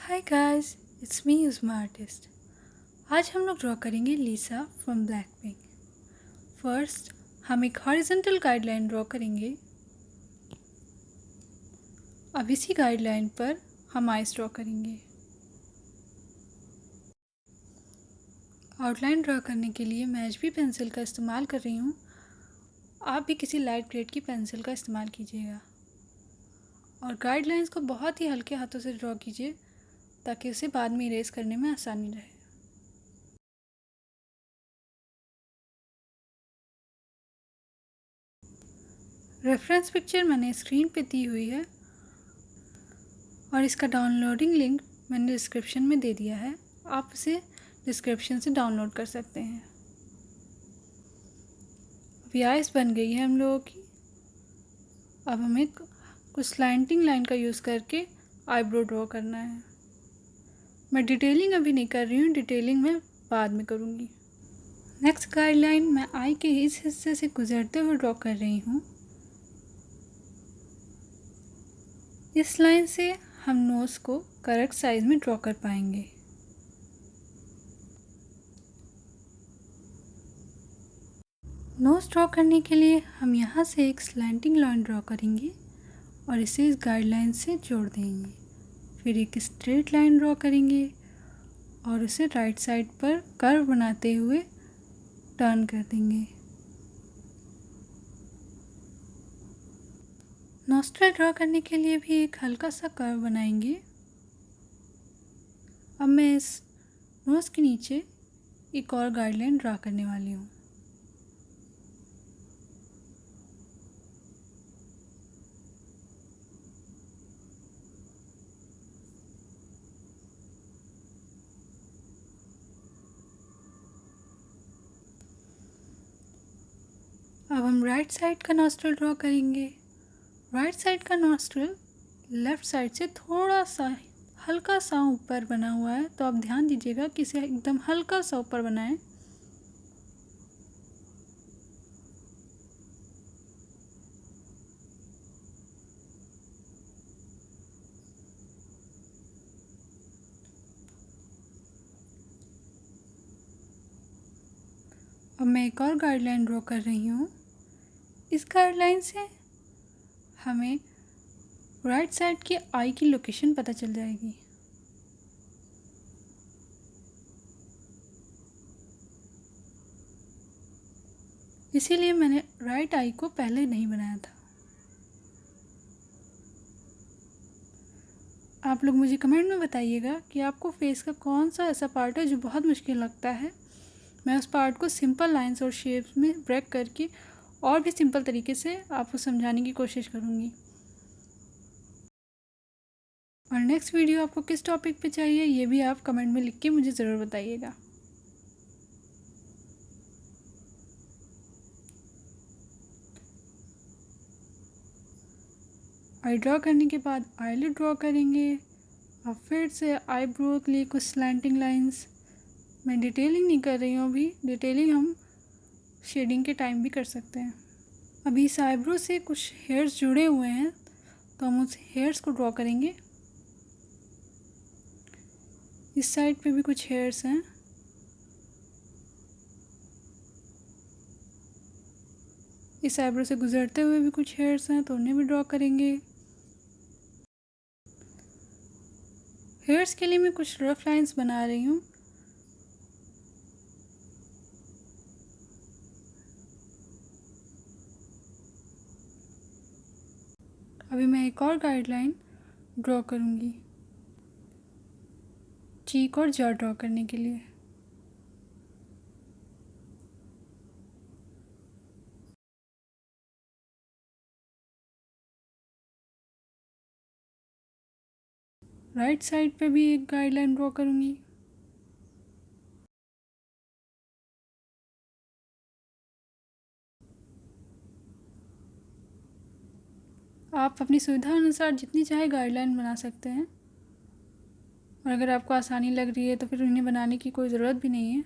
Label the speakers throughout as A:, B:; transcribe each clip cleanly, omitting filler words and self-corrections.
A: Hi guys, it's me Usma artist. आज हम लोग ड्रॉ करेंगे लीसा फ्रॉम ब्लैकपिंक। फर्स्ट हम एक हॉरिजॉन्टल गाइडलाइन ड्रॉ करेंगे। अब इसी गाइडलाइन पर हम आइज ड्रॉ करेंगे। आउटलाइन ड्रॉ करने के लिए मैं एचबी पेंसिल का इस्तेमाल कर रही हूँ। आप भी किसी लाइट ग्रेड की पेंसिल का इस्तेमाल कीजिएगा और गाइडलाइंस को बहुत ही हल्के हाथों से ड्रॉ कीजिए ताकि उसे बाद में इरेज करने में आसानी रहे। रेफरेंस पिक्चर मैंने स्क्रीन पे दी हुई है और इसका डाउनलोडिंग लिंक मैंने डिस्क्रिप्शन में दे दिया है। आप इसे डिस्क्रिप्शन से डाउनलोड कर सकते हैं। अभी आइस बन गई है हम लोगों की। अब हमें कुछ स्लैंटिंग लाइन का यूज़ करके आईब्रो ड्रॉ करना है। मैं डिटेलिंग अभी नहीं कर रही हूँ, डिटेलिंग मैं बाद में करूँगी। नेक्स्ट गाइडलाइन मैं आई के इस हिस्से से गुजरते हुए ड्रॉ कर रही हूँ। इस लाइन से हम नोज़ को करेक्ट साइज़ में ड्रॉ कर पाएंगे। नोज़ ड्रॉ करने के लिए हम यहाँ से एक स्लैंटिंग लाइन ड्रॉ करेंगे और इसे इस गाइडलाइन से जोड़ देंगे। फिर एक स्ट्रेट लाइन ड्रॉ करेंगे और उसे राइट साइड पर कर्व बनाते हुए टर्न कर देंगे। नॉस्ट्रल ड्रॉ करने के लिए भी एक हल्का सा कर्व बनाएंगे। अब मैं इस नोज़ के नीचे एक और गाइडलाइन ड्रॉ करने वाली हूँ। अब हम राइट साइड का नॉस्ट्रल ड्रॉ करेंगे। राइट साइड का नॉस्ट्रल लेफ़्ट साइड से थोड़ा सा हल्का सा ऊपर बना हुआ है, तो आप ध्यान दीजिएगा कि इसे एकदम हल्का सा ऊपर बनाएं। अब मैं एक और गाइडलाइन ड्रॉ कर रही हूँ। इस गाइडलाइन से हमें राइट साइड की आई की लोकेशन पता चल जाएगी। इसीलिए मैंने राइट आई को पहले नहीं बनाया था। आप लोग मुझे कमेंट में बताइएगा कि आपको फेस का कौन सा ऐसा पार्ट है जो बहुत मुश्किल लगता है। मैं उस पार्ट को सिंपल लाइंस और शेप्स में ब्रेक करके और भी सिंपल तरीके से आपको समझाने की कोशिश करूँगी। और नेक्स्ट वीडियो आपको किस टॉपिक पे चाहिए ये भी आप कमेंट में लिख के मुझे ज़रूर बताइएगा। आई ड्रॉ करने के बाद आईलिड ड्रॉ करेंगे। अब फिर से आईब्रो के लिए कुछ स्लैंटिंग लाइंस। मैं डिटेलिंग नहीं कर रही हूँ अभी, डिटेलिंग हम शेडिंग के टाइम भी कर सकते हैं। अभी इस आईब्रो से कुछ हेयर्स जुड़े हुए हैं, तो हम उस हेयर्स को ड्रॉ करेंगे। इस साइड पे भी कुछ हेयर्स हैं। इस आईब्रो से गुजरते हुए भी कुछ हेयर्स हैं, तो उन्हें भी ड्रॉ करेंगे। हेयर्स के लिए मैं कुछ रफ लाइंस बना रही हूँ। अभी मैं एक और गाइडलाइन ड्रॉ करूँगी चीक और जॉ ड्रॉ करने के लिए। राइट साइड पे भी एक गाइडलाइन ड्रॉ करूँगी। आप अपनी सुविधा अनुसार जितनी चाहे गाइडलाइन बना सकते हैं, और अगर आपको आसानी लग रही है तो फिर उन्हें बनाने की कोई ज़रूरत भी नहीं है।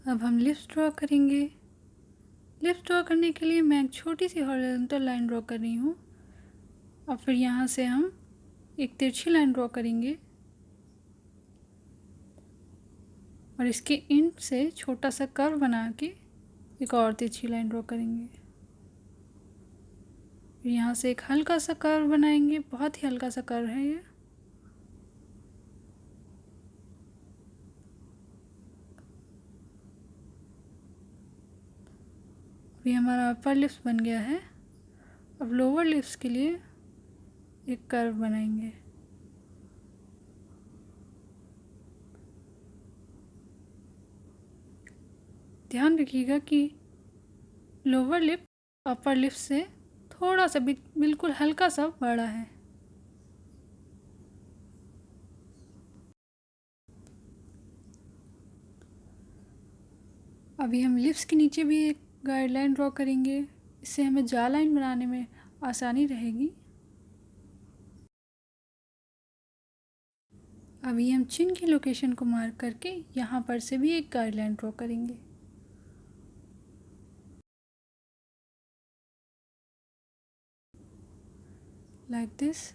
A: अब हम लिप्स ड्रॉ करेंगे। लिप्स ड्रॉ करने के लिए मैं एक छोटी सी हॉरिजॉन्टल लाइन ड्रॉ कर रही हूँ और फिर यहाँ से हम एक तिरछी लाइन ड्रॉ करेंगे और इसके एंड से छोटा सा कर्व बना के एक और तिरछी लाइन ड्रॉ करेंगे। फिर यहाँ से एक हल्का सा कर्व बनाएंगे, बहुत ही हल्का सा कर्व है ये। अभी हमारा अपर लिप्स बन गया है। अब लोअर लिप्स के लिए एक कर्व बनाएंगे। ध्यान रखिएगा कि लोअर लिप अपर लिप्स से थोड़ा सा बिल्कुल हल्का सा बड़ा है। अभी हम लिप्स के नीचे भी एक गाइडलाइन ड्रॉ करेंगे, इससे हमें जा लाइन बनाने में आसानी रहेगी। अभी हम चिन की लोकेशन को मार्क करके यहाँ पर से भी एक गाइडलाइन ड्रॉ करेंगे। Like this.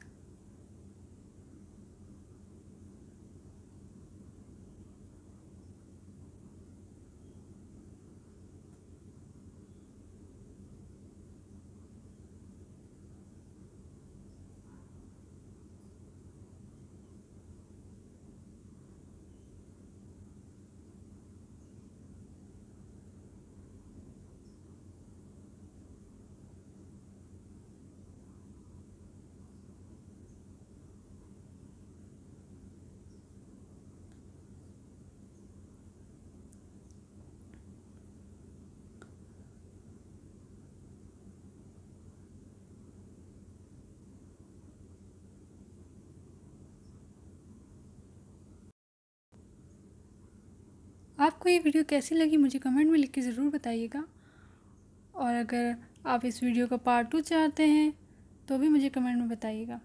A: आपको ये वीडियो कैसी लगी मुझे कमेंट में लिख के ज़रूर बताइएगा, और अगर आप इस वीडियो का पार्ट 2 चाहते हैं तो भी मुझे कमेंट में बताइएगा।